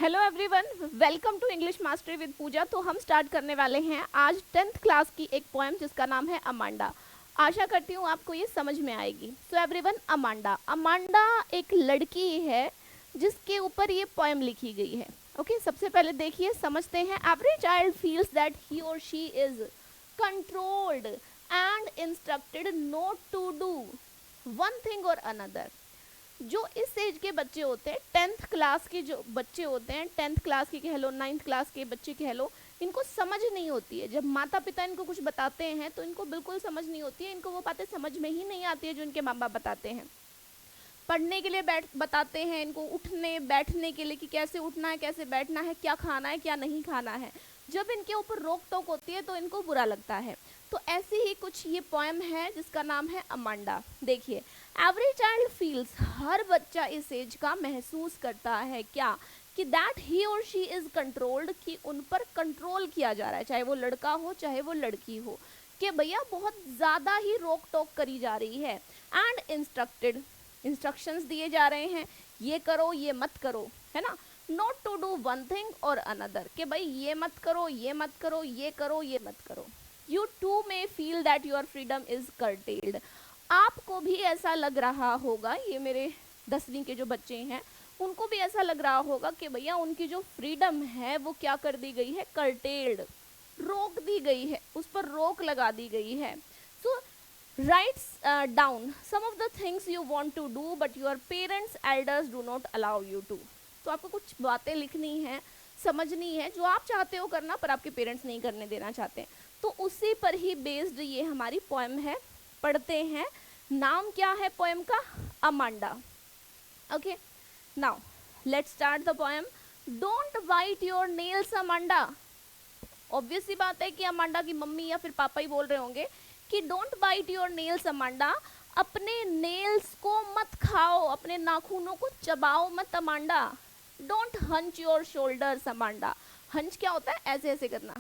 Hello everyone, welcome to English mastery with Pooja. तो हम start करने वाले हैं आज 10th क्लास की एक पोएम जिसका नाम है अमांडा। आशा करती हूँ आपको ये समझ में आएगी। सो एवरीवन, अमांडा अमांडा एक लड़की है जिसके ऊपर ये पोएम लिखी गई है। ओके, सबसे पहले देखिए, समझते हैं। Every child feels that he और she is controlled and instructed not to do one thing और अनदर। जो इस एज के बच्चे होते हैं, 10th क्लास के जो बच्चे होते हैं, 10th क्लास के कह लो, 9th क्लास के बच्चे कह लो, इनको समझ नहीं होती है। जब माता पिता इनको कुछ बताते हैं तो इनको बिल्कुल समझ नहीं होती है, इनको वो बातें समझ में ही नहीं आती है जो इनके माँ बाप बताते हैं। पढ़ने के लिए बताते हैं इनको, उठने बैठने के लिए कि कैसे उठना है, कैसे बैठना है, क्या खाना है, क्या नहीं खाना है। जब इनके ऊपर रोक टोक होती है तो इनको बुरा लगता है। तो ऐसी ही कुछ ये पोएम है जिसका नाम है अमांडा। देखिए, एवरी चाइल्ड फील्स, हर बच्चा इस एज का महसूस करता है क्या, कि दैट ही और शी इज कंट्रोल्ड, कि उन पर कंट्रोल किया जा रहा है, चाहे वो लड़का हो चाहे वो लड़की हो, कि भैया बहुत ज़्यादा ही रोक टोक करी जा रही है। एंड इंस्ट्रक्टेड, इंस्ट्रक्शंस दिए जा रहे हैं, ये करो ये मत करो, है ना। Not to do one thing और अनदर, कि भाई ये मत करो ये मत करो, ये करो ये मत करो। You too may feel that your freedom is curtailed, आपको भी ऐसा लग रहा होगा, ये मेरे 10वीं के जो बच्चे हैं उनको भी ऐसा लग रहा होगा कि भैया उनकी जो फ्रीडम है वो क्या कर दी गई है, कर्टेल्ड, रोक दी गई है, उस पर रोक लगा दी गई है। सो writes down some of the things you want to do but your parents elders do not allow you to। तो आपको कुछ बातें लिखनी है, समझनी है, जो आप चाहते हो करना पर आपके पेरेंट्स नहीं करने देना चाहते। तो उसी पर ही बेस्ड ये हमारी पोएम है। पढ़ते हैं। नाम क्या है पोएम का? Amanda. Okay, now let's start the poem. Don't bite your nails Amanda. Obvious सी बात है कि अमांडा की मम्मी या फिर पापा ही बोल रहे होंगे कि don't bite your nails Amanda, अपने नेल्स को मत खाओ, अपने नाखूनों को चबाओ मत Amanda. Don't hunch your shoulders Amanda. Hunch क्या होता है? ऐसे ऐसे करना,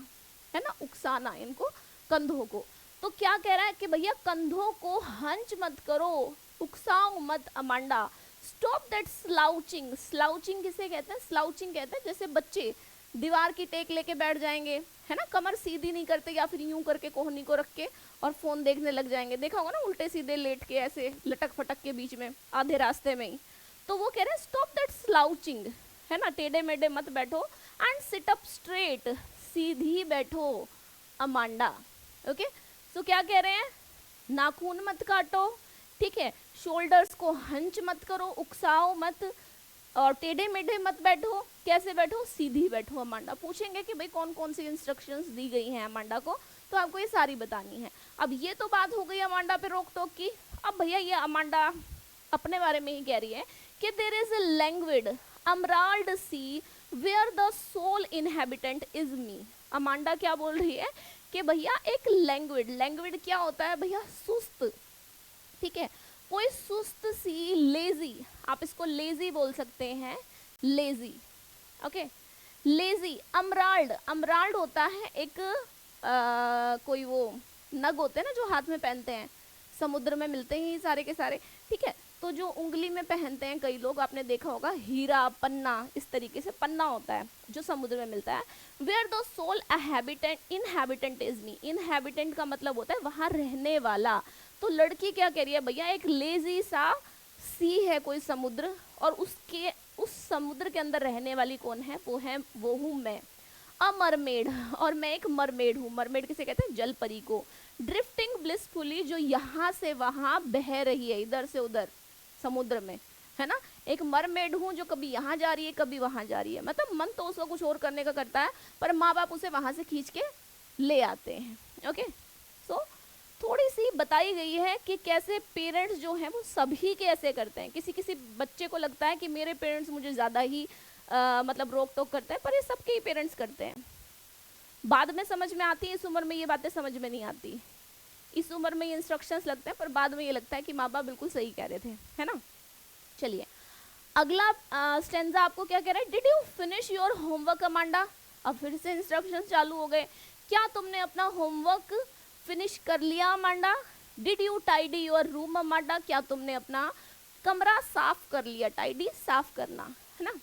है ना, उकसाना इनको, कंधों को। तो क्या कह रहा है कि भैया कंधों को हंच मत करो, उकसाओ मत Amanda. Stop that slouching. Slouching किसे कहते हैं? स्लाउचिंग कहते हैं जैसे बच्चे दीवार की टेक लेके बैठ जाएंगे, है ना, कमर सीधी नहीं करते, या फिर यूं करके कोहनी को रख के और फोन देखने लग जाएंगे। देखा होगा ना, उल्टे सीधे लेट के ऐसे लटक फटक के बीच में आधे रास्ते में ही। तो वो कह रहे हैं स्टॉप दैट स्लाउचिंग, है ना, टेढ़े मेढ़े मत बैठो। एंड सिट अप स्ट्रेट, सीधी बैठो अमांडा। ओके, सो क्या कह रहे हैं? नाखून मत काटो, ठीक है, शोल्डर्स को हंच मत करो, उकसाओ मत, और टेढ़े मेढ़े मत बैठो। कैसे बैठो? सीधी बैठो अमांडा। पूछेंगे कि भाई कौन कौन सी इंस्ट्रक्शंस दी गई हैं अमांडा को, तो आपको ये सारी बतानी है। अब ये तो बात हो गई अमांडा पे रोक टोक की। अब भैया ये अमांडा अपने बारे में ही कह रही है कि there is a languid emerald sea where the sole inhabitant is me. Amanda क्या बोल रही है कि भैया एक लैंग्वेड, लैंग्वेड क्या होता है भैया? सुस्त, ठीक है, कोई सुस्त सी, लेजी, आप इसको लेजी बोल सकते हैं, lazy. Okay, lazy. Emerald, emerald होता है एक कोई वो नग होते हैं ना जो हाथ में पहनते हैं, समुद्र में मिलते हैं सारे के सारे, ठीक है। तो जो उंगली में पहनते हैं कई लोग, आपने देखा होगा, हीरा, पन्ना, इस तरीके से पन्ना होता है जो समुद्र में मिलता है। Where the sole habitant inhabitant is me. Inhabitant का मतलब होता है वहां रहने वाला। तो लड़की क्या कह रही है भैया? एक लेजी सा सी है कोई समुद्र, और उसके उस समुद्र के अंदर रहने वाली कौन है? वो हूँ मैं, अ मरमेड, और मैं एक मरमेड हूँ। मरमेड किसे कहते हैं? जल परी को। ड्रिफ्टिंग ब्लिसफुली, जो यहाँ से वहां बह रही है, इधर से उधर समुद्र में, है ना। एक मरमेड हूँ जो कभी यहाँ जा रही है कभी वहां जा रही है, मतलब मन तो उसको कुछ और करने का करता है, पर माँ बाप उसे वहां से खींच के ले आते हैं। ओके, सो थोड़ी सी बताई गई है कि कैसे पेरेंट्स जो हैं वो सभी के ऐसे करते हैं। किसी किसी बच्चे को लगता है कि मेरे पेरेंट्स मुझे ज़्यादा ही मतलब रोक टोक करते हैं, पर ये सबके ही पेरेंट्स करते हैं। बाद में समझ में आती है, इस उम्र में ये बातें समझ में नहीं आती। इस उम्र में ये इंस्ट्रक्शंस लगते हैं, पर बाद में ये लगता है कि माँ बाप बिल्कुल सही कह रहे थे, है ना। चलिए, अगला स्टेंजा आपको क्या कह रहा है? Did you finish your homework Amanda. अब फिर से इंस्ट्रक्शंस चालू हो गए। क्या तुमने अपना होमवर्क फिनिश कर लिया Amanda? Did you tidy your room Amanda. क्या तुमने अपना कमरा साफ कर लिया? टाइडी, साफ करना, है ना।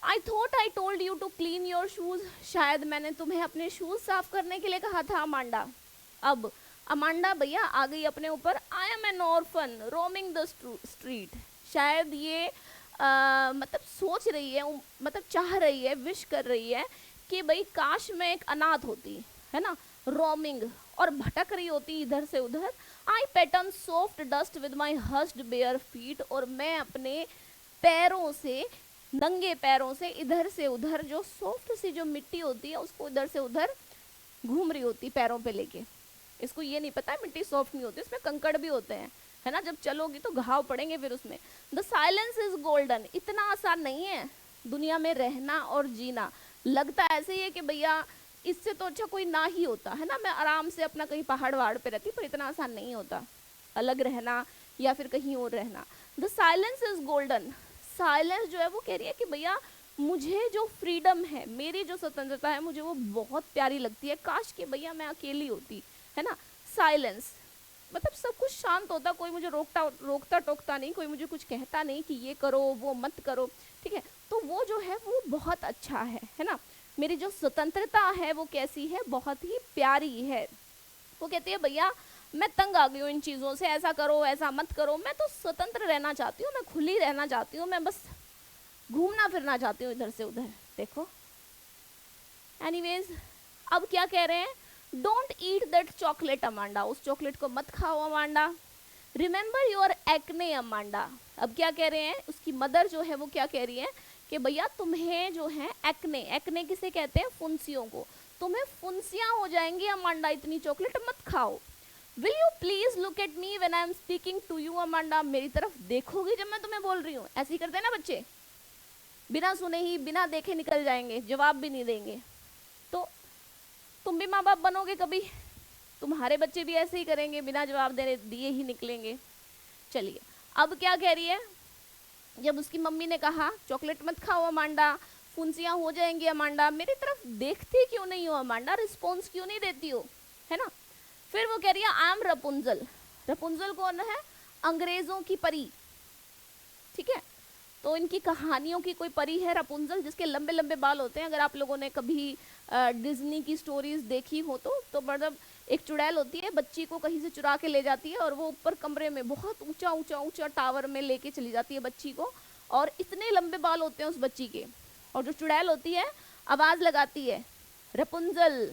I thought I told you to clean your shoes, शायद मैंने तुम्हें अपने शूज साफ करने के लिए कहा था अमांडा। अब अमांडा भैया आ गई अपने ऊपर, I am N orphan roaming the street. शायद ये मतलब सोच रही है, मतलब चाह रही है, विश कर रही है कि भाई काश मैं एक अनाथ होती, है ना, रोमिंग, और भटक रही होती इधर से उधर। I pattern soft dust with my hushed bare feet, और मैं अपने पैरों से, नंगे पैरों से इधर से उधर, जो सॉफ्ट सी जो मिट्टी होती है उसको इधर से उधर घूम रही होती पैरों पे लेके। इसको ये नहीं पता है मिट्टी सॉफ्ट नहीं होती, उसमें कंकड़ भी होते हैं, है ना, जब चलोगी तो घाव पड़ेंगे फिर उसमें। द साइलेंस इज गोल्डन, इतना आसान नहीं है दुनिया में रहना और जीना। लगता ऐसे ही है कि भैया इससे तो अच्छा कोई ना ही होता, है ना, मैं आराम से अपना कहीं पहाड़ वहाड़ पे रहती, पर इतना आसान नहीं होता अलग रहना या फिर कहीं और रहना। The silence is golden, silence जो है वो कह रही है कि भैया मुझे जो फ्रीडम है, मेरी जो स्वतंत्रता है, मुझे वो बहुत प्यारी लगती है, काश कि भैया मैं अकेली होती, है ना। साइलेंस मतलब सब कुछ शांत होता, कोई मुझे रोकता टोकता नहीं, कोई मुझे कुछ कहता नहीं कि ये करो वो मत करो, ठीक है, तो वो जो है वो बहुत अच्छा है ना। मेरी जो स्वतंत्रता है वो कैसी है, बहुत ही प्यारी है। वो कहती है भैया मैं तंग आ गई हूँ इन चीज़ों से, ऐसा करो ऐसा मत करो, मैं तो स्वतंत्र रहना चाहती हूँ, मैं खुली रहना चाहती हूँ, मैं बस घूमना फिरना चाहती हूँ इधर से उधर। देखो एनीवेज अब क्या कह रहे हैं, don't eat that chocolate Amanda, उस चॉकलेट को मत खाओ Amanda. Remember your acne Amanda. अब क्या कह रहे हैं, उसकी मदर जो है वो क्या कह रही है कि भैया तुम्हें जो है एक्ने, एक्ने किसे कहते हैं, फुंसियों को, तुम्हें फुंसियां हो जाएंगी अमांडा, इतनी चॉकलेट मत खाओ। Will you please look at me when I am speaking to you Amanda, मेरी तरफ देखोगी जब मैं तुम्हें बोल रही हूँ। ऐसे ही करते हैं ना बच्चे, बिना सुने ही बिना देखे निकल जाएंगे, जवाब भी नहीं देंगे। तो तुम भी माँ बाप बनोगे कभी, तुम्हारे बच्चे भी ऐसे ही करेंगे, बिना जवाब दिए ही निकलेंगे। चलिए अब क्या कह रही है, जब उसकी मम्मी ने कहा चॉकलेट मत खाओ अमांडा, फुंसियां हो जाएंगी अमांडा, मेरी तरफ देखती क्यों नहीं हो अमांडा, रिस्पॉन्स क्यों नहीं देती हो, है ना। फिर वो कह रही है आई एम रपुंजल। रपुंजल कौन है, अंग्रेजों की परी, ठीक है, तो इनकी कहानियों की कोई परी है रपुंजल, जिसके लंबे लंबे बाल होते हैं। अगर आप लोगों ने कभी डिज्नी की स्टोरीज देखी हो तो मतलब एक चुड़ैल होती है, बच्ची को कहीं से चुरा के ले जाती है और वो ऊपर कमरे में बहुत ऊंचा ऊंचा ऊंचा टावर में लेके चली जाती है बच्ची को, और इतने लंबे बाल होते हैं उस बच्ची के, और जो चुड़ैल होती है आवाज लगाती है रपुंजल,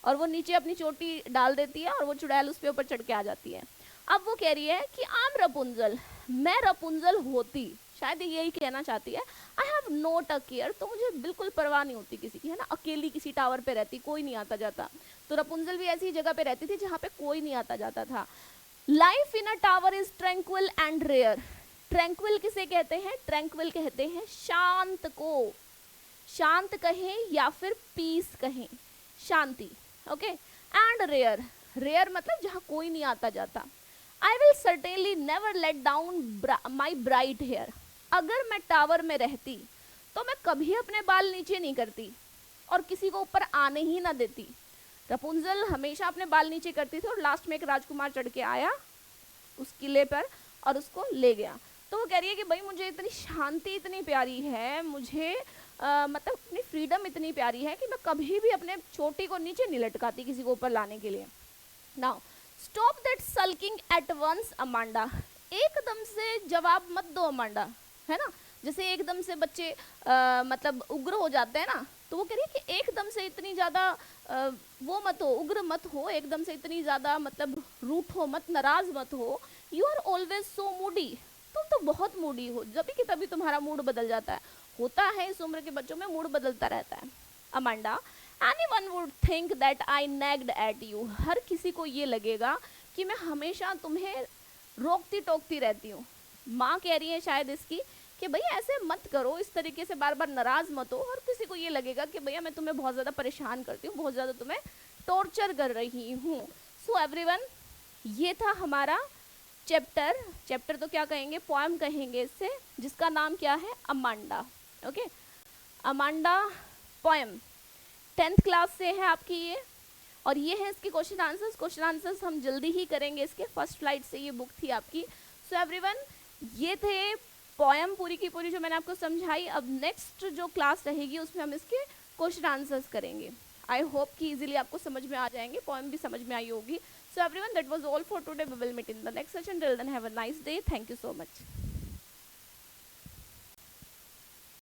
और वो नीचे अपनी चोटी डाल देती है और वो चुड़ैल उस पे ऊपर चढ़ के आ जाती है। अब वो कह रही है कि आम रपुंजल, मैं रपुंजल होती, शायद यही कहना चाहती है, I have not a care, तो मुझे बिल्कुल परवाह नहीं होती किसी की, है ना, अकेली किसी टावर पे रहती, कोई नहीं आता जाता। तो रपुंजल भी ऐसी जगह पे रहती थी जहाँ पे कोई नहीं आता जाता था। Life in a tower is tranquil and rare. Tranquil किसे कहते हैं, ट्रैंक्विल कहते हैं शांत को, शांत कहें या फिर पीस कहें, शांति, ओके। एंड रेयर, रेयर मतलब जहाँ कोई नहीं आता जाता। I will certainly never let down my bright hair, अगर मैं टावर में रहती तो मैं कभी अपने बाल नीचे नहीं करती और किसी को ऊपर आने ही ना देती। रपुंजल हमेशा अपने बाल नीचे करती थी, और लास्ट में एक राजकुमार चढ़ के आया उस किले पर और उसको ले गया। तो वो कह रही है कि भाई मुझे इतनी शांति इतनी प्यारी है, मुझे मतलब अपनी फ्रीडम इतनी प्यारी है कि मैं कभी भी अपने चोटी को नीचे नहीं लटकाती किसी को ऊपर लाने के लिए। Now stop that sulking at once Amanda, एकदम से जवाब मत दो अमांडा, है ना, जैसे एकदम से बच्चे मतलब उग्र हो जाते हैं ना, तो वो कह रही है कि एकदम से इतनी ज़्यादा वो मत हो, उग्र मत हो, एकदम से इतनी ज़्यादा मतलब रूठ हो मत, नाराज मत हो। You are always so moody, तुम तो बहुत मूडी हो, जब कि तभी तुम्हारा मूड बदल जाता है, होता है इस उम्र के बच्चों में मूड बदलता रहता है। Amanda, anyone would think that I nagged at you, हर किसी को ये लगेगा कि मैं हमेशा तुम्हें रोकती टोकती रहती हूँ। माँ कह रही है शायद इसकी कि भैया ऐसे मत करो, इस तरीके से बार बार नाराज मत हो, हर किसी को ये लगेगा कि भैया मैं तुम्हें बहुत ज़्यादा परेशान करती हूँ, बहुत ज़्यादा तुम्हें टॉर्चर कर रही हूँ। सो एवरीवन, ये था हमारा चैप्टर तो क्या कहेंगे, पोएम कहेंगे इससे, जिसका नाम क्या है, Amanda, okay. Amanda poem 10th class से है आपकी ये, और ये है इसके क्वेश्चन आंसर्स हम जल्दी ही करेंगे इसके, फर्स्ट फ्लाइट से ये बुक थी आपकी। सो एवरीवन, ये थे पोएम पूरी की पूरी जो मैंने आपको समझाई, अब नेक्स्ट जो क्लास रहेगी उसमें हम इसके क्वेश्चन आंसर्स करेंगे। आई होप कि इजीली आपको समझ में आ जाएंगे, पोएम भी समझ में आई होगी। So everyone, that was all for today. We will meet in the next session. Till then have a nice day. Thank you so much.